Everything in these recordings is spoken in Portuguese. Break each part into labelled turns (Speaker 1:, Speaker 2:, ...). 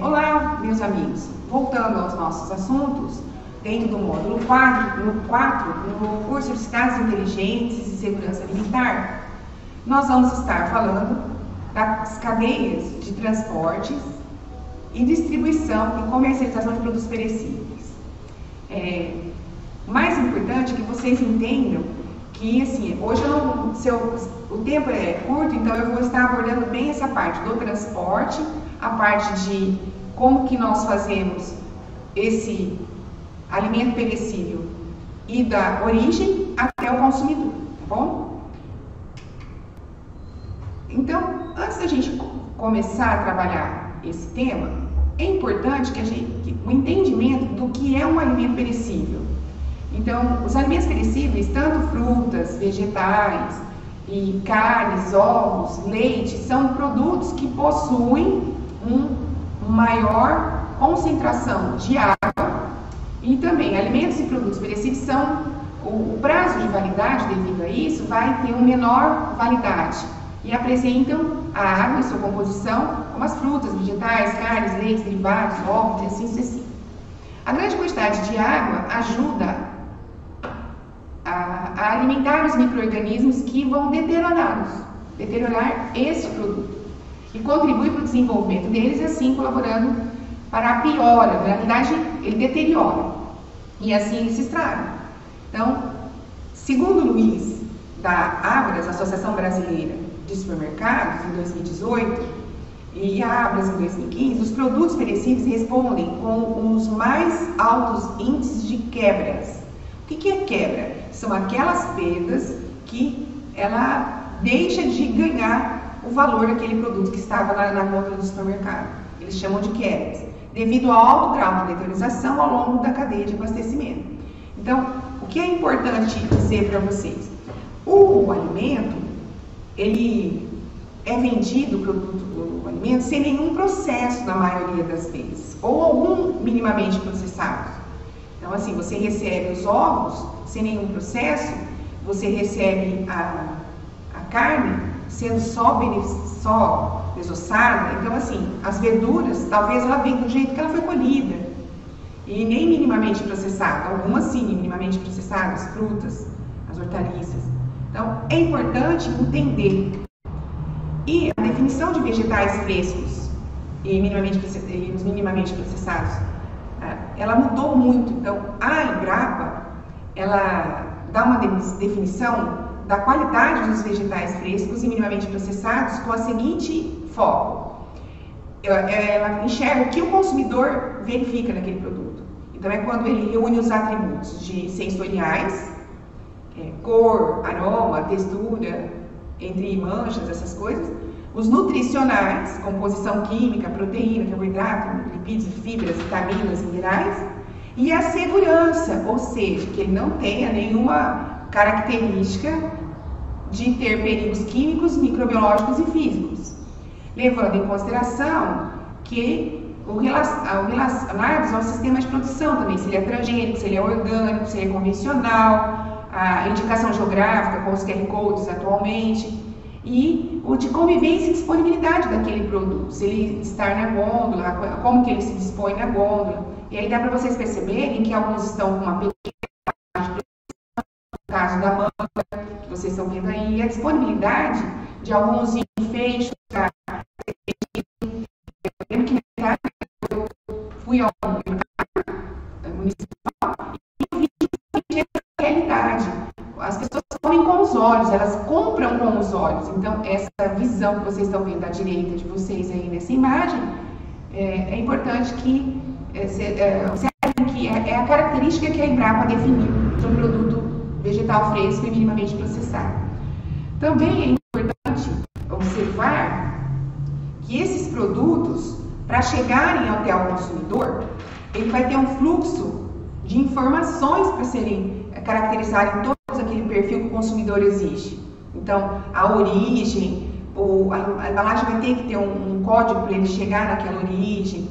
Speaker 1: Olá, meus amigos. Voltando aos nossos assuntos, dentro do módulo 4, no curso de Cidades Inteligentes e Segurança Alimentar, nós vamos estar falando das cadeias de transportes e distribuição e comercialização de produtos perecíveis. O mais importante é que vocês entendam que, assim, hoje o tempo é curto, então eu vou estar abordando bem essa parte do transporte, a parte de como que nós fazemos esse alimento perecível e da origem até o consumidor, tá bom? Então, antes da gente começar a trabalhar esse tema, é importante que o entendimento do que é um alimento perecível. Então, os alimentos perecíveis, tanto frutas, vegetais e carnes, ovos, leite, são produtos que possuem uma maior concentração de água, e também alimentos e produtos perecíveis o prazo de validade devido a isso vai ter uma menor validade e apresentam a água e sua composição como as frutas, vegetais, carnes, leites, derivados, ovos e assim sucessivamente. A grande quantidade de água ajuda a alimentar os micro-organismos que vão deteriorar esse produto e contribui para o desenvolvimento deles, assim colaborando para a piora. Na realidade, ele deteriora e assim ele se estraga. Então, segundo Luiz da Abras, Associação Brasileira de Supermercados, em 2018, e a Abras em 2015, os produtos perecíveis respondem com os mais altos índices de quebras. O que é quebra? São aquelas perdas que ela deixa de ganhar o valor daquele produto que estava na conta do supermercado. Eles chamam de quebras, devido ao alto grau de deteriorização ao longo da cadeia de abastecimento. Então, o que é importante dizer para vocês? O alimento, ele é vendido, o alimento, sem nenhum processo na maioria das vezes, ou algum minimamente processado. Então, assim, você recebe os ovos sem nenhum processo, você recebe a carne sendo só desossada. Então, assim, as verduras, talvez ela venha do jeito que ela foi colhida e nem minimamente processada. Algumas sim, minimamente processadas, frutas, as hortaliças. Então, é importante entender. E a definição de vegetais frescos e os minimamente processados, ela mudou muito. Então, a Embrapa, ela dá uma definição da qualidade dos vegetais frescos e minimamente processados com a seguinte foco. Ela enxerga o que o consumidor verifica naquele produto. Então, é quando ele reúne os atributos sensoriais, cor, aroma, textura, entre manchas, essas coisas, os nutricionais, composição química, proteína, carboidrato, lipídios, fibras, vitaminas, minerais, e a segurança, ou seja, que ele não tenha nenhuma característica de ter perigos químicos, microbiológicos e físicos, levando em consideração que relacionados ao sistema de produção também, se ele é transgênico, se ele é orgânico, se ele é convencional, a indicação geográfica com os QR Codes atualmente, e o de convivência e disponibilidade daquele produto, se ele estar na gôndola, como que ele se dispõe na gôndola. E aí dá para vocês perceberem que alguns estão com uma pequena, no caso da manga, que vocês estão vendo aí, e a disponibilidade de alguns enfeixes. Eu fui ao mercado municipal e eu vi a realidade. As pessoas comem com os olhos, elas compram com os olhos. Então, essa visão que vocês estão vendo à direita de vocês aí nessa imagem, é importante que observem que é a característica que a Embrapa definiu de um produto vegetal fresco e minimamente processado. Também é importante observar que esses produtos, para chegarem até o consumidor, ele vai ter um fluxo de informações para serem caracterizarem todo aquele perfil que o consumidor exige. Então, a origem, a embalagem vai ter que ter um código para ele chegar naquela origem,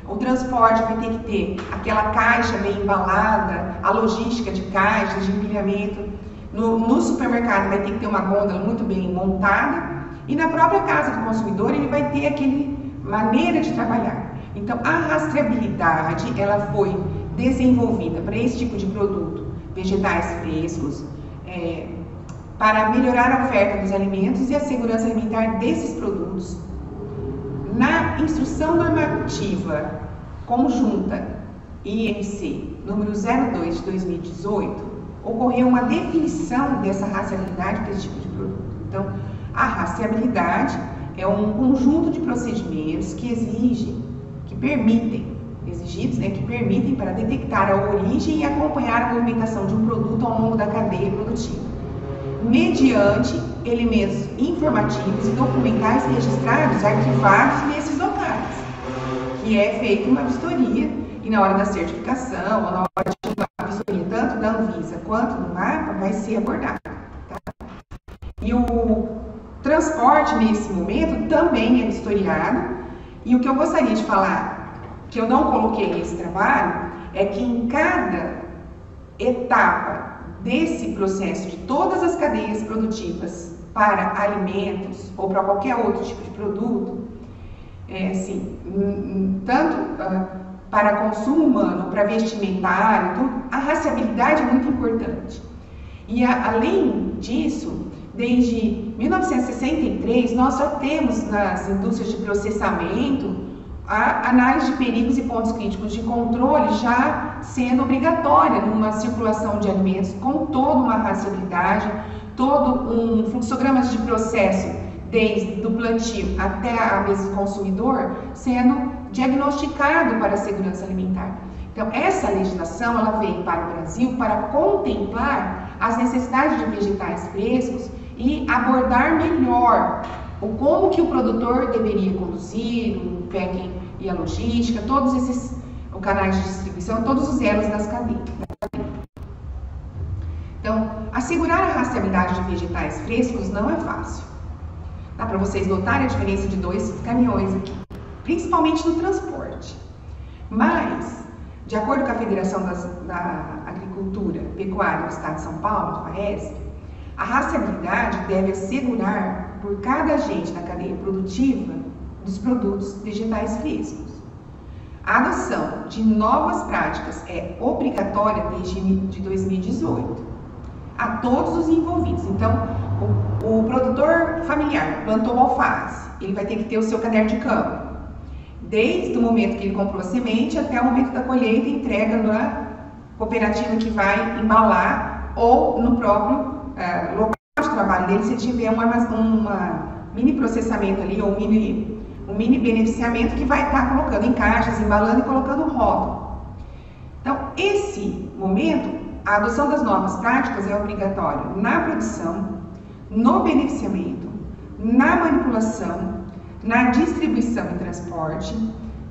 Speaker 1: o transporte vai ter que ter aquela caixa bem embalada, a logística de caixas, de empilhamento. No supermercado vai ter que ter uma gôndola muito bem montada, e na própria casa do consumidor ele vai ter aquele maneira de trabalhar. Então, a rastreabilidade, ela foi desenvolvida para esse tipo de produto, vegetais frescos, para melhorar a oferta dos alimentos e a segurança alimentar desses produtos. Na Instrução Normativa Conjunta INC número 02 de 2018, ocorreu uma definição dessa rastreabilidade para esse tipo de produto. Então, a rastreabilidade é um conjunto de procedimentos que permitem para detectar a origem e acompanhar a movimentação de um produto ao longo da cadeia produtiva, mediante elementos informativos e documentais registrados, arquivados nesses locais, que é feita uma vistoria e na hora da certificação, ou na hora de uma vistoria tanto da Anvisa quanto do MAPA, vai ser abordado. Tá? E o transporte, nesse momento, também é vistoriado, e o que eu gostaria de falar, que eu não coloquei nesse trabalho, é que em cada etapa desse processo de todas as cadeias produtivas para alimentos ou para qualquer outro tipo de produto, tanto para consumo humano, para vestimentário, a rastreabilidade é muito importante. E além disso, desde 1963, nós só temos nas indústrias de processamento a análise de perigos e pontos críticos de controle já sendo obrigatória numa circulação de alimentos, com toda uma rastreabilidade, todo um fluxograma de processo, desde o plantio até a mesa do consumidor, sendo diagnosticado para a segurança alimentar. Então, essa legislação ela veio para o Brasil para contemplar as necessidades de vegetais frescos e abordar melhor como que o produtor deveria conduzir, o packing e a logística, todos esses canais de distribuição, todos os elos das cadeias. Então, assegurar a rastreabilidade de vegetais frescos não é fácil. Dá para vocês notarem a diferença de 2 caminhões aqui, principalmente no transporte. Mas, de acordo com a Federação da Agricultura e Pecuária do Estado de São Paulo, do FAESP, a rastreabilidade deve assegurar por cada agente da cadeia produtiva dos produtos vegetais frescos. A adoção de novas práticas é obrigatória desde 2018 a todos os envolvidos. Então, o produtor familiar plantou alface, ele vai ter que ter o seu caderno de campo, desde o momento que ele comprou a semente até o momento da colheita e entrega na cooperativa que vai embalar ou no próprio local de trabalho dele, se tiver uma mini processamento ali, ou um mini beneficiamento que vai estar colocando em caixas, embalando e colocando rótulo. Então, esse momento, a adoção das novas práticas é obrigatória na produção, no beneficiamento, na manipulação, na distribuição e transporte,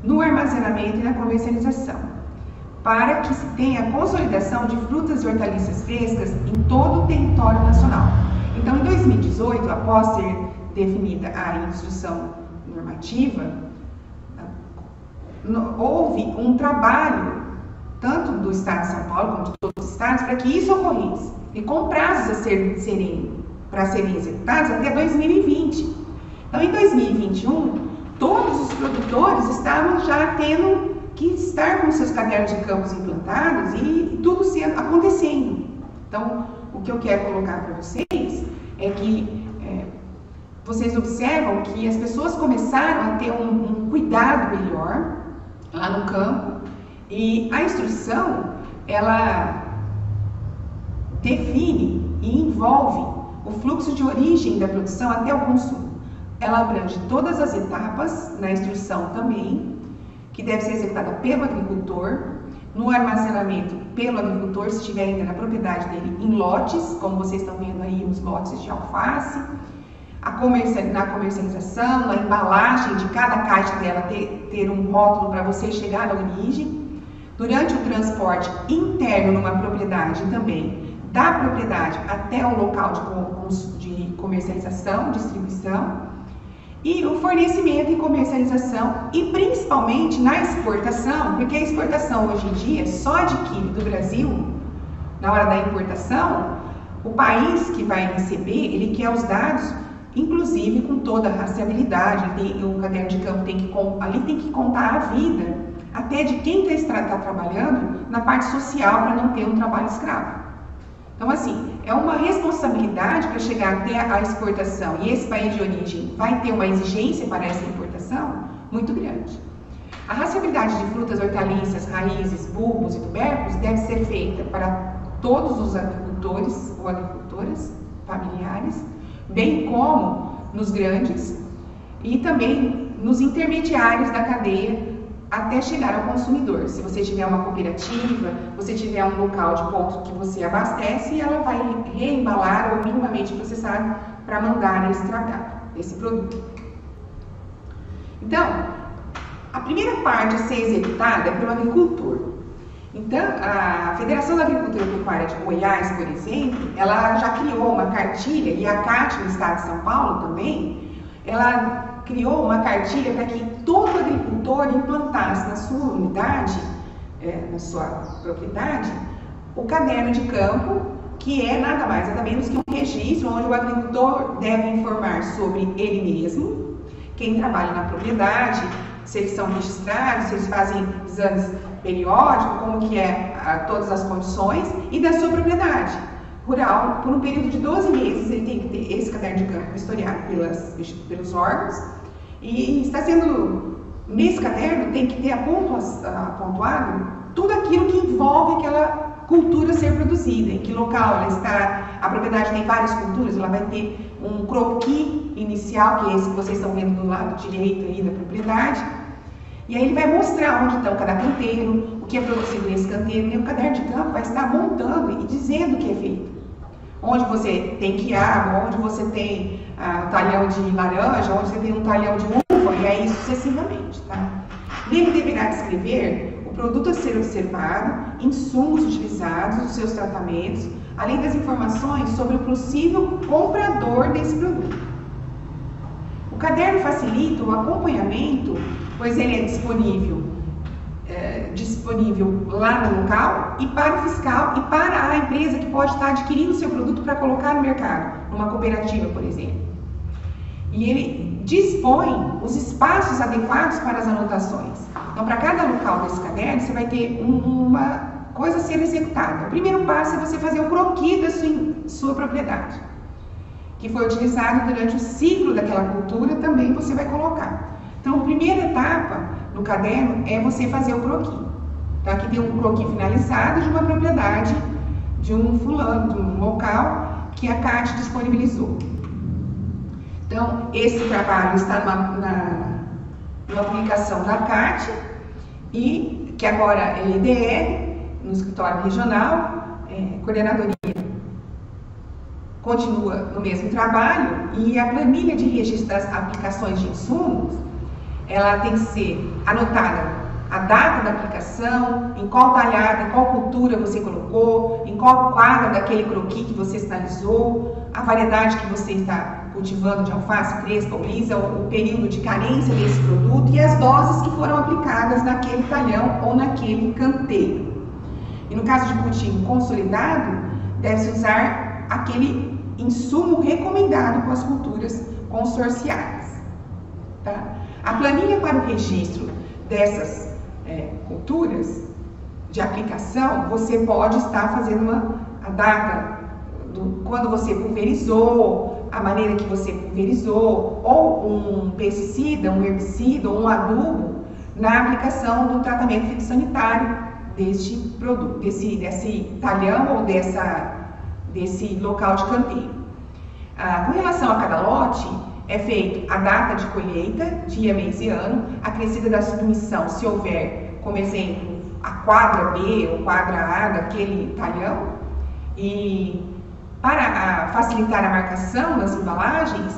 Speaker 1: no armazenamento e na comercialização, para que se tenha a consolidação de frutas e hortaliças frescas em todo o território nacional. Então, em 2018, após ser definida a instrução normativa, houve um trabalho, tanto do Estado de São Paulo como de todos os estados, para que isso ocorresse, e com prazos para serem executados até 2020. Então, em 2021, todos os produtores estavam já tendo que estar com seus cadernos de campos implantados e tudo acontecendo. Então, o que eu quero colocar para vocês é que vocês observam que as pessoas começaram a ter um cuidado melhor lá no campo, e a instrução, ela define e envolve o fluxo de origem da produção até o consumo. Ela abrange todas as etapas na instrução também, que deve ser executada pelo agricultor, no armazenamento pelo agricultor, se estiver ainda na propriedade dele, em lotes, como vocês estão vendo aí, os lotes de alface, na comercialização, na embalagem de cada caixa dela ter um rótulo para você chegar na origem, durante o transporte interno numa propriedade também, da propriedade até o local de comercialização, distribuição, e o fornecimento e comercialização, e principalmente na exportação, porque a exportação hoje em dia só adquire do Brasil, na hora da importação, o país que vai receber, ele quer os dados inclusive com toda a rastreabilidade. O caderno de campo ali tem que contar a vida, até de quem está trabalhando na parte social, para não ter um trabalho escravo. Então, assim, é uma responsabilidade para chegar até a exportação, e esse país de origem vai ter uma exigência para essa importação muito grande. A rastreabilidade de frutas, hortaliças, raízes, bulbos e tubérculos deve ser feita para todos os agricultores ou agricultoras familiares, bem como nos grandes e também nos intermediários da cadeia até chegar ao consumidor. Se você tiver uma cooperativa, você tiver um local de ponto que você abastece, ela vai reembalar ou minimamente processar para mandar esse trabalho, esse produto. Então, a primeira parte a ser executada é pelo agricultor. Então, a Federação da Agricultura e Pecuária de Goiás, por exemplo, ela já criou uma cartilha, e a CAT no estado de São Paulo também, ela criou uma cartilha para que todo agricultor implantasse na sua unidade, na sua propriedade, o caderno de campo, que é nada mais nada menos que um registro onde o agricultor deve informar sobre ele mesmo, quem trabalha na propriedade, se eles são registrados, se eles fazem exames periódicos, como que todas as condições, e da sua propriedade rural. Por um período de 12 meses ele tem que ter esse caderno de campo historiado pelos órgãos, e está sendo, nesse caderno tem que ter apontado tudo aquilo que envolve aquela cultura ser produzida, em que local ela está. A propriedade tem várias culturas, ela vai ter um croquis inicial, que é esse que vocês estão vendo do lado direito aí da propriedade, e aí ele vai mostrar onde está cada canteiro, o que é produzido nesse canteiro, e o caderno de campo vai estar montando e dizendo o que é feito. Onde você tem quiabo, onde você tem talhão de laranja, onde você tem um talhão de uva, e aí sucessivamente, tá? Ele deverá descrever o produto a ser observado, insumos utilizados, os seus tratamentos, além das informações sobre o possível comprador desse produto. O caderno facilita o acompanhamento, pois ele é disponível lá no local e para o fiscal e para a empresa que pode estar adquirindo o seu produto para colocar no mercado, numa cooperativa, por exemplo. E ele dispõe os espaços adequados para as anotações. Então, para cada local desse caderno, você vai ter uma coisa a ser executada. O primeiro passo é você fazer o croquis da sua propriedade, que foi utilizado durante o ciclo daquela cultura, também você vai colocar. Então, a primeira etapa no caderno é você fazer o croquis. Então, aqui tem um croquis finalizado de uma propriedade, de um fulano, de um local que a CAT disponibilizou. Então, esse trabalho está numa publicação da CAT, e que agora é IDR, no escritório regional, coordenadoria continua no mesmo trabalho, e a planilha de registro das aplicações de insumos, ela tem que ser anotada a data da aplicação, em qual talhada, em qual cultura você colocou, em qual quadra daquele croquis que você sinalizou, a variedade que você está cultivando de alface, crespa ou lisa, o período de carência desse produto e as doses que foram aplicadas naquele talhão ou naquele canteiro. E no caso de cultivo consolidado, deve-se usar aquele insumo recomendado com as culturas consorciadas. Tá? A planilha para o registro dessas culturas de aplicação, você pode estar fazendo a data quando você pulverizou, a maneira que você pulverizou, ou um pesticida, um herbicida, ou um adubo na aplicação do tratamento fitossanitário deste produto, desse talhão ou desse local de canteiro. Com relação a cada lote, é feito a data de colheita, dia, mês e ano, acrescida da submissão, se houver, como exemplo, a quadra B ou quadra A daquele talhão. E para facilitar a marcação das embalagens,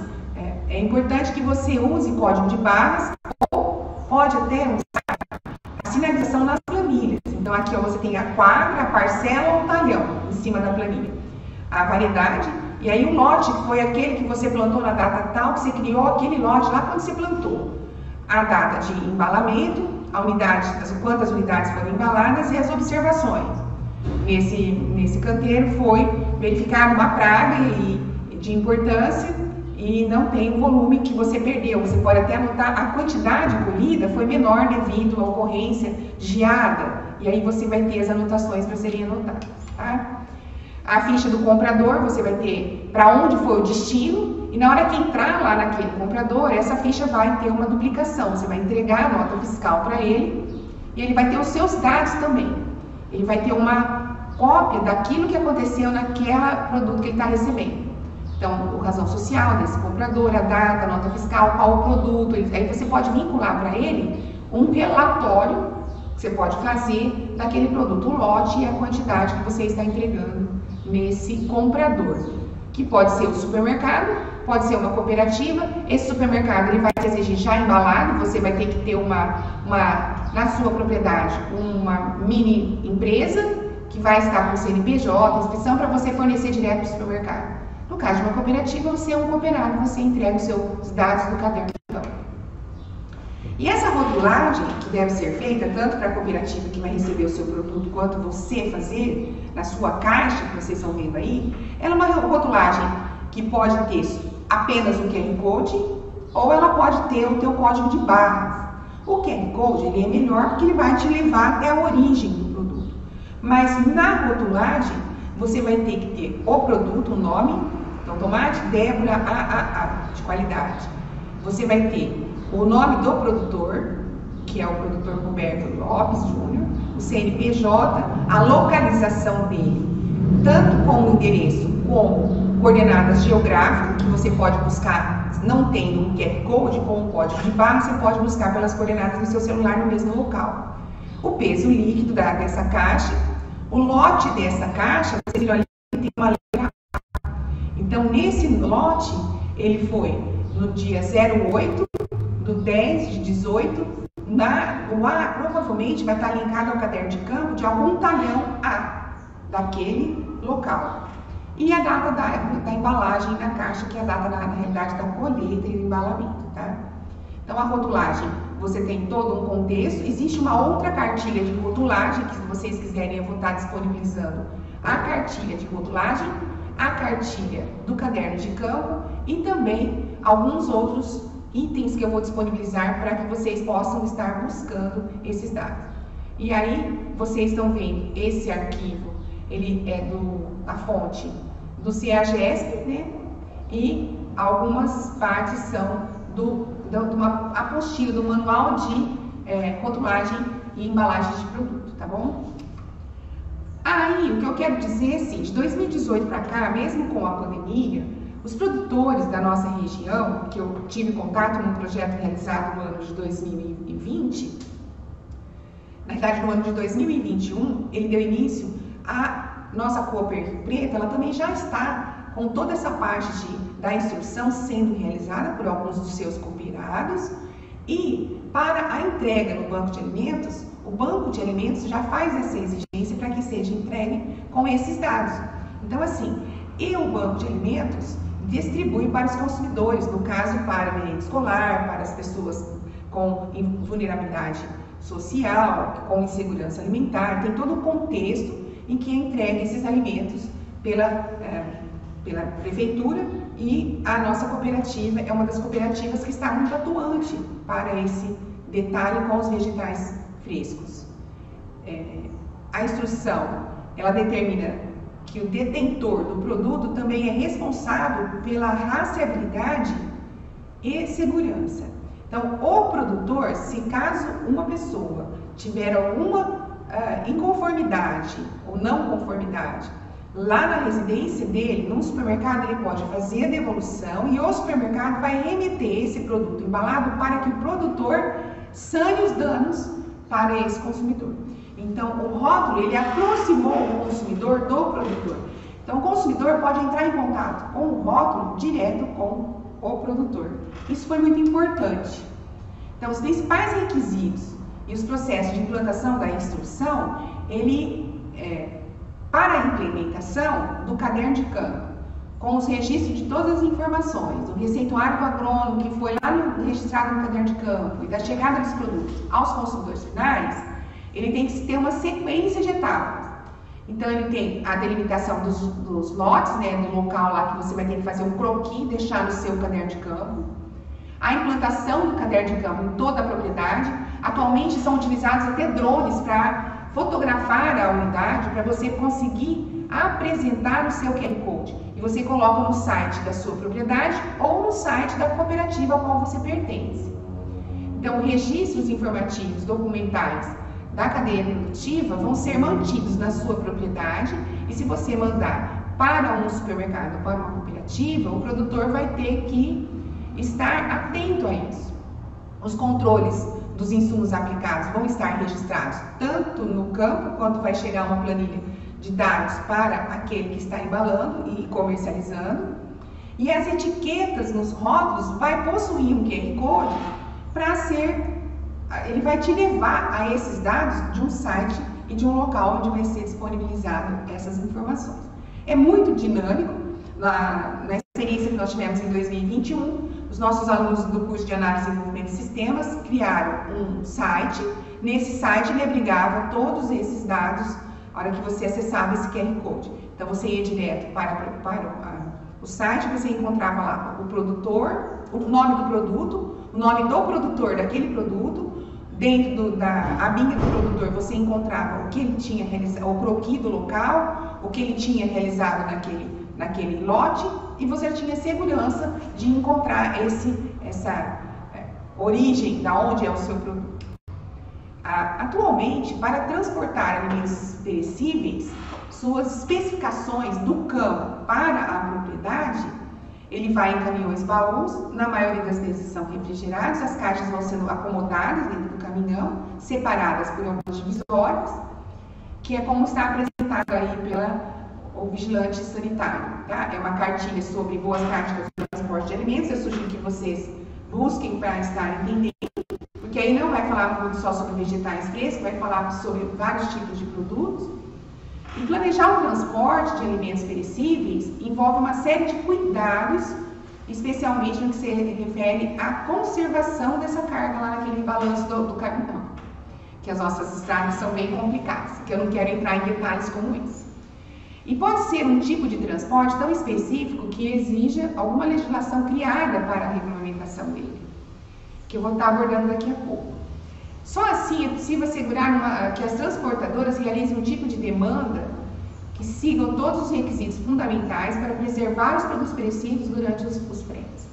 Speaker 1: é importante que você use código de barras ou pode até usar a sinalização nas planilhas. Então aqui você tem a quadra, a parcela ou o talhão em cima da planilha. A variedade. E aí o lote foi aquele que você plantou na data tal, que você criou aquele lote lá quando você plantou. A data de embalamento, a unidade, quantas unidades foram embaladas e as observações. Nesse canteiro foi verificada uma praga de importância e não tem o volume que você perdeu. Você pode até anotar a quantidade colhida foi menor devido à ocorrência de geada, e aí você vai ter as anotações para serem anotadas, tá? A ficha do comprador, você vai ter para onde foi o destino, e na hora que entrar lá naquele comprador, essa ficha vai ter uma duplicação. Você vai entregar a nota fiscal para ele, e ele vai ter os seus dados também. Ele vai ter uma cópia daquilo que aconteceu naquele produto que ele está recebendo. Então, a razão social desse comprador, a data, a nota fiscal, qual o produto. Aí você pode vincular para ele um relatório que você pode fazer daquele produto, o lote e a quantidade que você está entregando nesse comprador, que pode ser o supermercado, pode ser uma cooperativa. Esse supermercado ele vai te exigir já embalado, você vai ter que ter na sua propriedade uma mini empresa que vai estar com CNPJ, inscrição, para você fornecer direto para o supermercado. No caso de uma cooperativa, você é um cooperado, você entrega os seus dados do caderno de campo. E essa rotulagem, que deve ser feita tanto para a cooperativa que vai receber o seu produto, quanto você fazer na sua caixa, que vocês estão vendo aí, ela é uma rotulagem que pode ter apenas o QR Code, ou ela pode ter o teu código de barras. O QR Code ele é melhor porque ele vai te levar até a origem do produto. Mas na rotulagem, você vai ter que ter o produto, o nome, então tomate Débora AAA, de qualidade. Você vai ter o nome do produtor, que é o produtor Roberto Lopes Júnior, o CNPJ, a localização dele, tanto com o endereço como coordenadas geográficas, que você pode buscar, não tendo um QR Code com um código de barra, você pode buscar pelas coordenadas do seu celular no mesmo local. O peso líquido dessa caixa, o lote dessa caixa, você viu ali, tem uma letra A. Então, nesse lote, ele foi no dia 08 do 10 de 18, o A provavelmente vai estar linkado ao caderno de campo de algum talhão A daquele local. E a data da embalagem da caixa, que é a data, na realidade, da colheita e do embalamento, tá? Então, a rotulagem, você tem todo um contexto. Existe uma outra cartilha de rotulagem, que se vocês quiserem, eu vou estar disponibilizando a cartilha de rotulagem, a cartilha do caderno de campo e também alguns outros itens que eu vou disponibilizar para que vocês possam estar buscando esses dados. E aí, vocês estão vendo esse arquivo, ele é da fonte do CEAGESP, né? E algumas partes são de uma apostila, do manual de rotulagem e embalagem de produto, tá bom? Aí, o que eu quero dizer é assim, de 2018 para cá, mesmo com a pandemia, os produtores da nossa região, que eu tive contato num projeto realizado no ano de 2020, na verdade no ano de 2021, ele deu início a nossa Cooper Preta, ela também já está com toda essa parte da instrução sendo realizada por alguns dos seus cooperados, e para a entrega no banco de alimentos, o banco de alimentos já faz essa exigência para que seja entregue com esses dados. Então assim, o banco de alimentos distribui para os consumidores, no caso para a merenda escolar, para as pessoas com vulnerabilidade social, com insegurança alimentar, tem todo o contexto em que é entregue esses alimentos pela prefeitura, e a nossa cooperativa é uma das cooperativas que está muito atuante para esse detalhe com os vegetais frescos. A instrução, ela determina que o detentor do produto também é responsável pela rastreabilidade e segurança. Então, o produtor, se caso uma pessoa tiver alguma inconformidade ou não conformidade lá na residência dele, no supermercado, ele pode fazer a devolução e o supermercado vai remeter esse produto embalado para que o produtor sane os danos para esse consumidor. Então, o rótulo, ele aproximou o consumidor do produtor. Então, o consumidor pode entrar em contato com o rótulo direto com o produtor. Isso foi muito importante. Então, os principais requisitos e os processos de implantação da instrução, para a implementação do caderno de campo, com os registros de todas as informações, do receituário do agrônomo que foi lá registrado no caderno de campo e da chegada dos produtos aos consumidores finais, ele tem que ter uma sequência de etapas. Então, ele tem a delimitação dos lotes, né, do local lá que você vai ter que fazer um croquis, deixar no seu caderno de campo. A implantação do caderno de campo em toda a propriedade. Atualmente são utilizados até drones para fotografar a unidade, para você conseguir apresentar o seu QR Code. E você coloca no site da sua propriedade ou no site da cooperativa a qual você pertence. Então, registros informativos, documentais da cadeia produtiva vão ser mantidos na sua propriedade, e se você mandar para um supermercado, para uma cooperativa, o produtor vai ter que estar atento a isso. Os controles dos insumos aplicados vão estar registrados tanto no campo, quanto vai chegar uma planilha de dados para aquele que está embalando e comercializando. E as etiquetas nos rótulos vai possuir um QR Code para ele vai te levar a esses dados de um site e de um local onde vai ser disponibilizado essas informações. É muito dinâmico. Na experiência que nós tivemos em 2021, os nossos alunos do curso de Análise e Desenvolvimento de Sistemas criaram um site. Nesse site ele abrigava todos esses dados na hora que você acessava esse QR Code. Então você ia direto para o site, você encontrava lá o produtor, o nome do produto, o nome do produtor daquele produto. Dentro da abinha do produtor você encontrava o que ele tinha realizado, o croquis do local, o que ele tinha realizado naquele lote, e você tinha segurança de encontrar essa origem, da onde é o seu produto. Atualmente, para transportar alimentos perecíveis, suas especificações do campo para a propriedade, ele vai em caminhões baús, na maioria das vezes são refrigerados, as caixas vão sendo acomodadas dentro do caminhão, separadas por algumas divisórias, que é como está apresentado aí pelo vigilante sanitário, tá? É uma cartilha sobre boas práticas de transporte de alimentos. Eu sugiro que vocês busquem para estar entendendo, porque aí não vai falar muito só sobre vegetais frescos, vai falar sobre vários tipos de produtos. E planejar o transporte de alimentos perecíveis envolve uma série de cuidados, especialmente no que se refere à conservação dessa carga lá naquele balanço do caminhão, que as nossas estradas são bem complicadas, que eu não quero entrar em detalhes como esse. E pode ser um tipo de transporte tão específico que exija alguma legislação criada para a regulamentação dele, que eu vou estar abordando daqui a pouco. Só assim é possível assegurar que as transportadoras realizem um tipo de demanda que sigam todos os requisitos fundamentais para preservar os produtos perecíveis durante os fretes.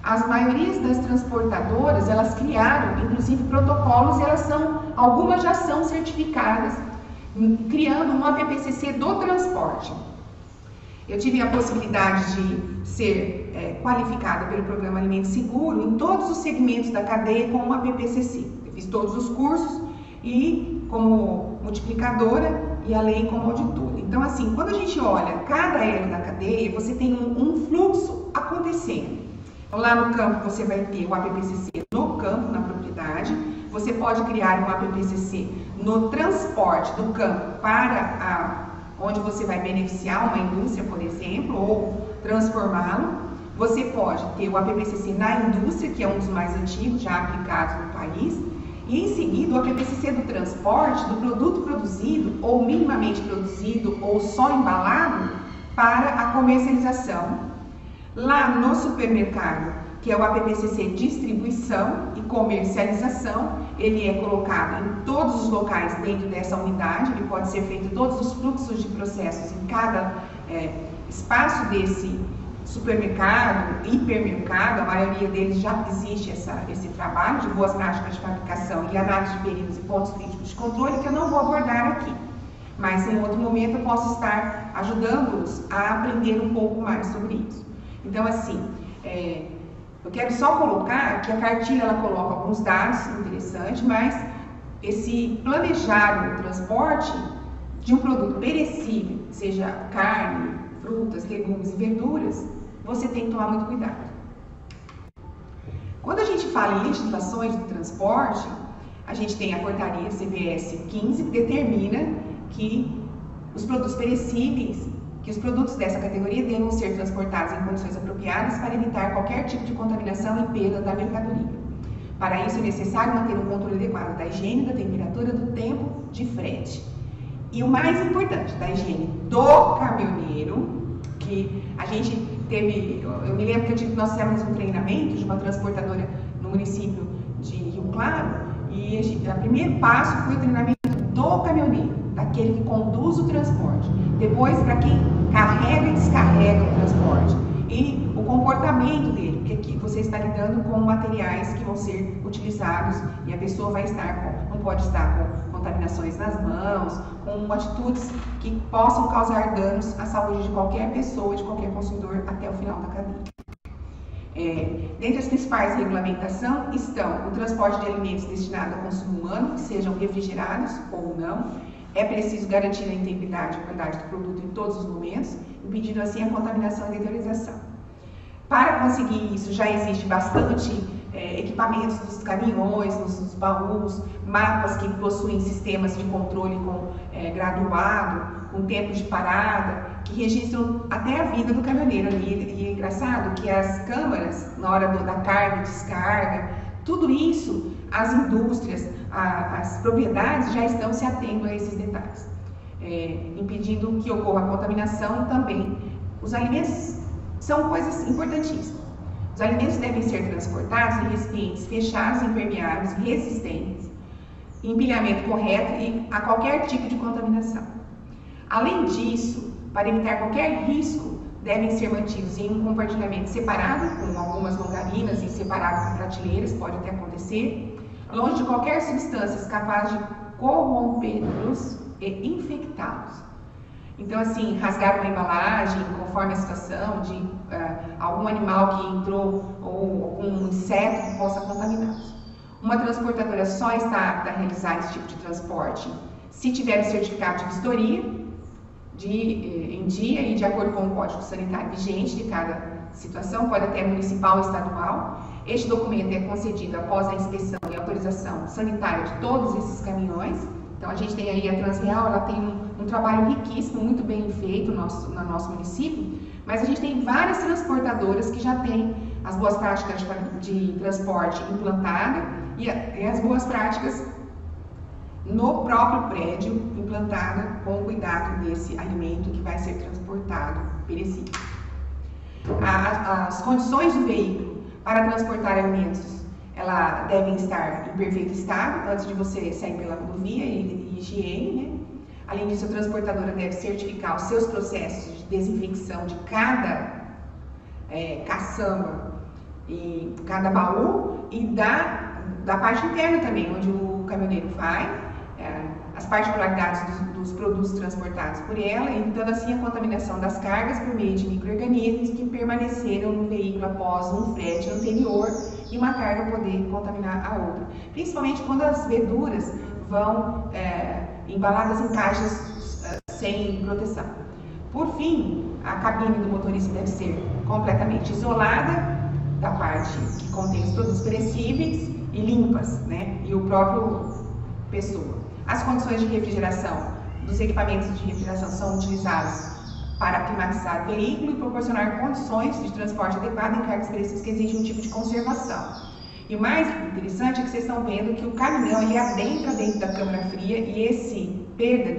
Speaker 1: As maiorias das transportadoras, elas criaram, inclusive, protocolos, e algumas já são certificadas, criando um APPCC do transporte. Eu tive a possibilidade de ser qualificada pelo Programa Alimento Seguro em todos os segmentos da cadeia com um APPCC. Eu fiz todos os cursos e como multiplicadora e além como auditora. Então, assim, quando a gente olha cada elo da cadeia, você tem um fluxo acontecendo. Então, lá no campo você vai ter o APPCC no campo, na propriedade. Você pode criar um APPCC no transporte do campo para onde você vai beneficiar uma indústria, por exemplo, ou transformá-lo. Você pode ter o APPCC na indústria, que é um dos mais antigos, já aplicados no país. E em seguida, o APPCC do transporte, do produto produzido, ou minimamente produzido, ou só embalado, para a comercialização. Lá no supermercado, que é o APPCC distribuição e comercialização, ele é colocado em todos os locais dentro dessa unidade, ele pode ser feito todos os fluxos de processos em cada espaço desse supermercado, hipermercado. A maioria deles já existe esse trabalho de boas práticas de fabricação e análise de períodos e pontos críticos de controle, que eu não vou abordar aqui. Mas em outro momento eu posso estar ajudando-os a aprender um pouco mais sobre isso. Então, assim, eu quero só colocar que a cartilha ela coloca alguns dados interessantes, mas esse planejar o transporte de um produto perecível, seja carne, frutas, legumes e verduras, você tem que tomar muito cuidado. Quando a gente fala em legislações de transporte, a gente tem a portaria CBS 15, que determina que os produtos perecíveis, que os produtos dessa categoria devem ser transportados em condições apropriadas para evitar qualquer tipo de contaminação e perda da mercadoria. Para isso é necessário manter um controle adequado da higiene, da temperatura, do tempo de frete. E o mais importante, da higiene do caminhoneiro, que a gente teve, eu me lembro que nós fizemos um treinamento de uma transportadora no município de Rio Claro, e o primeiro passo foi o treinamento do caminhoneiro, daquele que conduz o transporte, depois para quem carrega e descarrega o transporte, e o comportamento dele, porque aqui você está lidando com materiais que vão ser utilizados e a pessoa vai estar não pode estar com contaminações nas mãos, com atitudes que possam causar danos à saúde de qualquer pessoa, de qualquer consumidor até o final da cadeia. Dentre as principais regulamentações estão o transporte de alimentos destinados ao consumo humano, que sejam refrigerados ou não. É preciso garantir a integridade e a qualidade do produto em todos os momentos, impedindo assim a contaminação e deteriorização. Para conseguir isso, já existe bastante equipamentos nos caminhões, nos baús, mapas que possuem sistemas de controle graduado, com tempo de parada, que registram até a vida do caminhoneiro ali. E é engraçado que as câmaras, na hora da carga e descarga, tudo isso, as indústrias, as propriedades já estão se atendo a esses detalhes, impedindo que ocorra a contaminação também. Os alimentos são coisas importantíssimas. Os alimentos devem ser transportados em recipientes fechados, impermeáveis, resistentes, empilhamento correto e a qualquer tipo de contaminação. Além disso, para evitar qualquer risco, devem ser mantidos em um compartilhamento separado, com algumas longarinas e separado com prateleiras, pode até acontecer, longe de qualquer substância capaz de corrompê-los e infectá-los. Então, assim, rasgar uma embalagem, conforme a situação, de algum animal que entrou ou algum inseto que possa contaminá-los. Uma transportadora só está apta a realizar esse tipo de transporte se tiver o certificado de vistoria em dia e de acordo com o Código Sanitário vigente de cada situação, pode até municipal ou estadual. Este documento é concedido após a inspeção e autorização sanitária de todos esses caminhões. Então, a gente tem aí a Transreal, ela tem um trabalho riquíssimo, muito bem feito no nosso município, mas a gente tem várias transportadoras que já têm as boas práticas de transporte implantada e as boas práticas no próprio prédio, implantada com o cuidado desse alimento que vai ser transportado perecível. As condições do veículo para transportar alimentos, ela devem estar em perfeito estado antes de você sair pela rodovia e higiene, né? Além disso, a transportadora deve certificar os seus processos de desinfecção de cada caçamba e cada baú e da parte interna também, onde o caminhoneiro vai, as particularidades dos produtos transportados por ela, evitando assim a contaminação das cargas por meio de micro-organismos que permaneceram no veículo após um frete anterior e uma carga poder contaminar a outra. Principalmente quando as verduras vão embaladas em caixas sem proteção. Por fim, a cabine do motorista deve ser completamente isolada da parte que contém os produtos perecíveis e limpas, né? E o próprio pessoa. As condições de refrigeração dos equipamentos de refrigeração são utilizados para climatizar o veículo e proporcionar condições de transporte adequado em cargas perecíveis que exigem um tipo de conservação. E o mais interessante é que vocês estão vendo que o caminhão ele adentra dentro da câmara fria e esse perda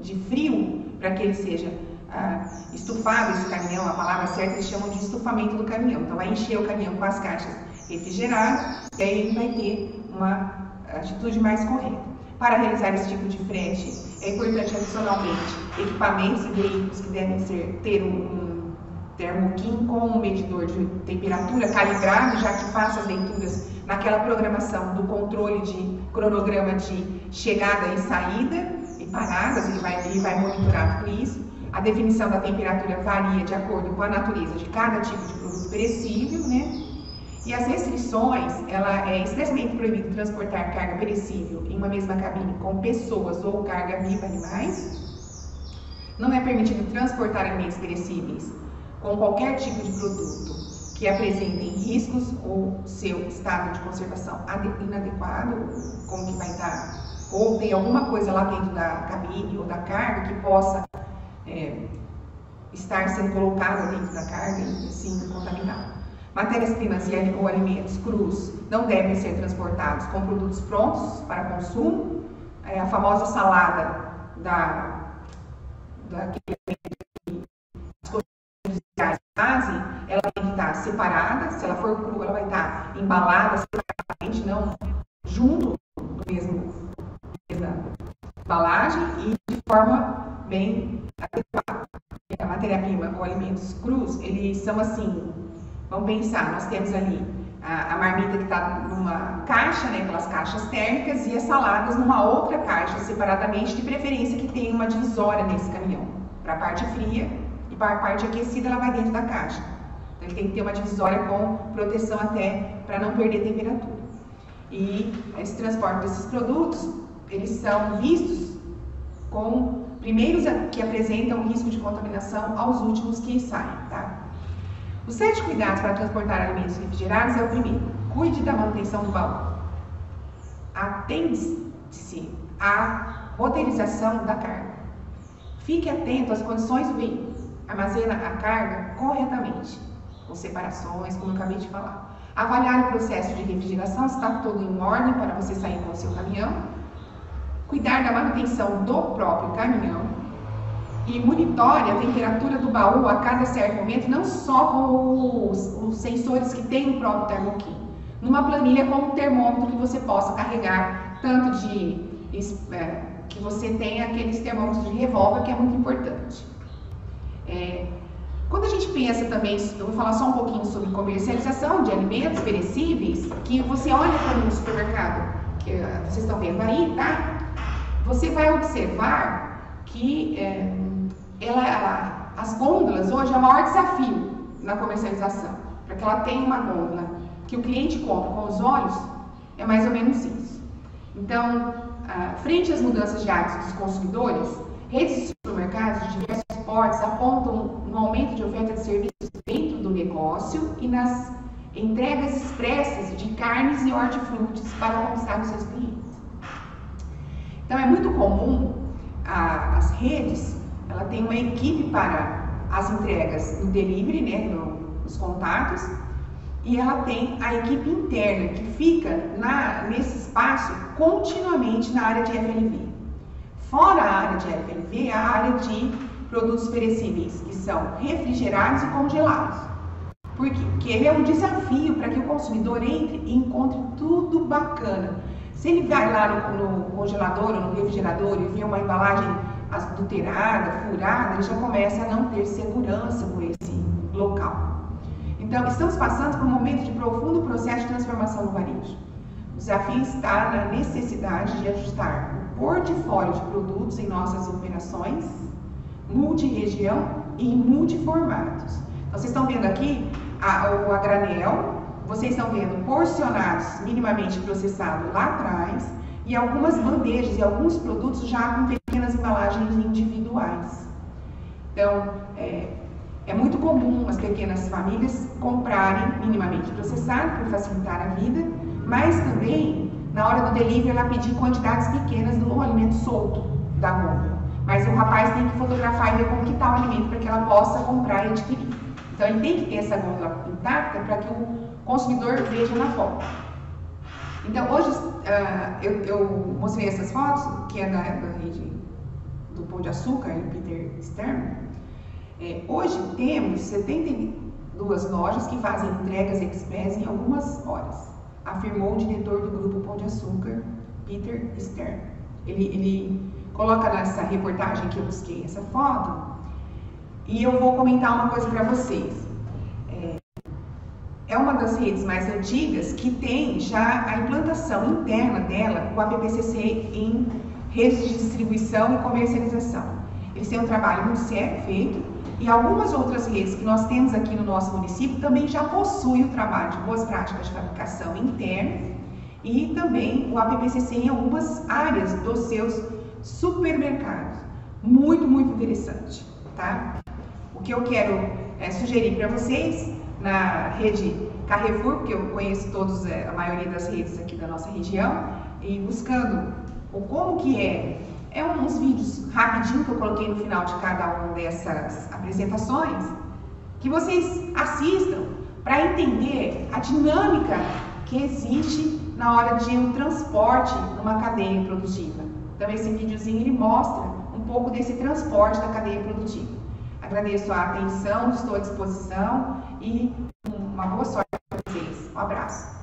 Speaker 1: de frio, para que ele seja estufado, esse caminhão, a palavra certa, eles chamam de estufamento do caminhão. Então vai encher o caminhão com as caixas refrigeradas e aí ele vai ter uma atitude mais correta. Para realizar esse tipo de frete, é importante adicionalmente equipamentos e veículos que devem ter um termoquim com um medidor de temperatura calibrado, já que faça as leituras naquela programação do controle de cronograma de chegada e saída e paradas, ele vai monitorar tudo isso. A definição da temperatura varia de acordo com a natureza de cada tipo de produto perecível, né? E as restrições, ela é expressamente proibido transportar carga perecível em uma mesma cabine com pessoas ou carga viva animais. Não é permitido transportar alimentos perecíveis com qualquer tipo de produto que apresentem riscos ou seu estado de conservação inadequado, como que vai estar, ou tem alguma coisa lá dentro da cabine ou da carga que possa estar sendo colocada dentro da carga e assim contaminar. Matérias-primas ou alimentos crus não devem ser transportados com produtos prontos para consumo. A famosa salada base, ela tem que estar separada. Se ela for crua, ela vai estar embalada separadamente, não junto do mesmo embalagem e de forma bem adequada. A matéria-prima ou alimentos crus, eles são assim, vamos pensar, nós temos ali a marmita que está numa caixa, né, aquelas caixas térmicas, e as saladas numa outra caixa, separadamente, de preferência que tenha uma divisória nesse caminhão. Para a parte fria e para a parte aquecida, ela vai dentro da caixa. Então, ele tem que ter uma divisória com proteção até para não perder temperatura. E esse transporte desses produtos, eles são vistos como primeiros que apresentam risco de contaminação aos últimos que saem, tá? Os 7 cuidados para transportar alimentos refrigerados é o primeiro: cuide da manutenção do baú. Atente-se à roteirização da carga. Fique atento às condições do veículo. Armazena a carga corretamente, com separações, como eu acabei de falar. Avaliar o processo de refrigeração, se está tudo em ordem para você sair com o seu caminhão. Cuidar da manutenção do próprio caminhão. E monitore a temperatura do baú a cada certo momento, não só com os sensores que tem no próprio termoquim. Numa planilha com um termômetro que você possa carregar, tanto que você tenha aqueles termômetros de revólver, que é muito importante. Quando a gente pensa também, eu vou falar só um pouquinho sobre comercialização de alimentos perecíveis, que você olha para no supermercado, que vocês estão vendo aí, tá? Você vai observar que as gôndolas hoje é o maior desafio na comercialização. Para que ela tenha uma gôndola que o cliente compra com os olhos, é mais ou menos isso. Então, frente às mudanças de hábitos dos consumidores, redes de supermercados de diversos portes apontam no aumento de oferta de serviços dentro do negócio e nas entregas expressas de carnes e hortifrutis para conquistar os seus clientes. Então, é muito comum as redes, ela tem uma equipe para as entregas no delivery, né, nos contatos, e ela tem a equipe interna que fica nesse espaço continuamente na área de FLV. Fora a área de FLV, a área de produtos perecíveis, que são refrigerados e congelados. Por quê? Porque ele é um desafio para que o consumidor entre e encontre tudo bacana. Se ele vai lá no congelador ou no refrigerador e vê uma embalagem adulterada, furada, ele já começa a não ter segurança com esse local. Então, estamos passando por um momento de profundo processo de transformação no varejo. O desafio está na necessidade de ajustar o portfólio de produtos em nossas operações, multi-região e em multiformatos. Então, vocês estão vendo aqui o a granel, vocês estão vendo porcionados, minimamente processados lá atrás, e algumas bandejas e alguns produtos já com pequenas embalagens individuais. Então, é muito comum as pequenas famílias comprarem minimamente processado para facilitar a vida, mas também, na hora do delivery, ela pedir quantidades pequenas do alimento solto da gôndola. Mas o rapaz tem que fotografar e ver como que está o alimento para que ela possa comprar e adquirir. Então, ele tem que ter essa gôndola intacta para que o consumidor veja na foto. Então, hoje eu mostrei essas fotos, que é da rede do Pão de Açúcar, em Peter Stern. Hoje temos 72 lojas que fazem entregas express em algumas horas, afirmou o diretor do grupo Pão de Açúcar, Peter Stern. Ele coloca nessa reportagem que eu busquei essa foto, e eu vou comentar uma coisa para vocês. É uma das redes mais antigas que tem já a implantação interna dela, o APPCC, em redes de distribuição e comercialização. Eles têm um trabalho muito sério feito, e algumas outras redes que nós temos aqui no nosso município também já possuem o trabalho de boas práticas de fabricação interna e também o APPCC em algumas áreas dos seus supermercados. Muito, muito interessante, tá? O que eu quero sugerir para vocês, na rede Carrefour, porque eu conheço a maioria das redes aqui da nossa região, e buscando como que uns vídeos rapidinho que eu coloquei no final de cada uma dessas apresentações, que vocês assistam para entender a dinâmica que existe na hora de um transporte numa cadeia produtiva. Então, esse videozinho ele mostra pouco desse transporte da cadeia produtiva. Agradeço a atenção, estou à disposição e uma boa sorte para vocês. Um abraço.